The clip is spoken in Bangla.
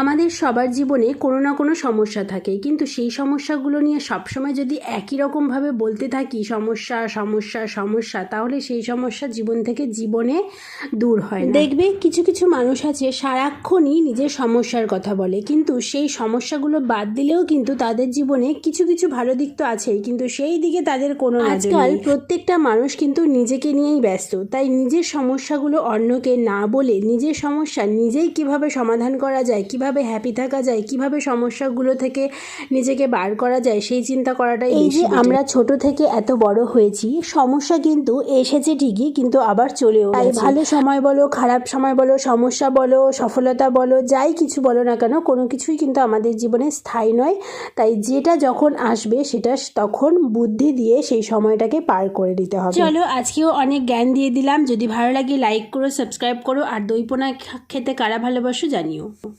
আমাদের সবার জীবনে কোনো না কোনো সমস্যা থাকে, কিন্তু সেই সমস্যাগুলো নিয়ে সবসময় যদি একই রকমভাবে বলতে থাকি সমস্যা সমস্যা সমস্যা, তাহলে সেই সমস্যা জীবন থেকে জীবনে দূর হয় না। দেখবে কিছু কিছু মানুষ আছে সারাক্ষণই নিজের সমস্যার কথা বলে, কিন্তু সেই সমস্যাগুলো বাদ দিলেও কিন্তু তাদের জীবনে কিছু কিছু ভালো দিক তো আছেই, কিন্তু সেই দিকে তাদের কোনো নজর নেই। আজকাল প্রত্যেকটা মানুষ কিন্তু নিজেকে নিয়েই ব্যস্ত, তাই নিজের সমস্যাগুলো অন্যকে না বলে নিজের সমস্যা নিজেই কিভাবে সমাধান করা যায়, কিভাবে হ্যাপি থাকা যায়, কিভাবে সমস্যাগুলো থেকে নিজেকে বার করা যায়, সেই চিন্তা করাটাই এই যে আমরা ছোট থেকে এত বড় হয়েছি, সমস্যা কিন্তু এসেছে ঠিকই, কিন্তু আবার চলেও গেছে। তাই ভালো সময় বলো, খারাপ সময় বলো, সমস্যা বলো, সফলতা বলো, যাই কিছু বলো না কেন, কোনো কিছুই কিন্তু আমাদের জীবনে স্থায়ী নয়। তাই যেটা যখন আসবে সেটা তখন বুদ্ধি দিয়ে সেই সময়টাকে পার করে দিতে হবে। চলো আজকেও অনেক জ্ঞান দিয়ে দিলাম। যদি ভালো লাগে লাইক করো, সাবস্ক্রাইব করো, আর দই পোনা খেতে কারা ভালোবাসো জানিও।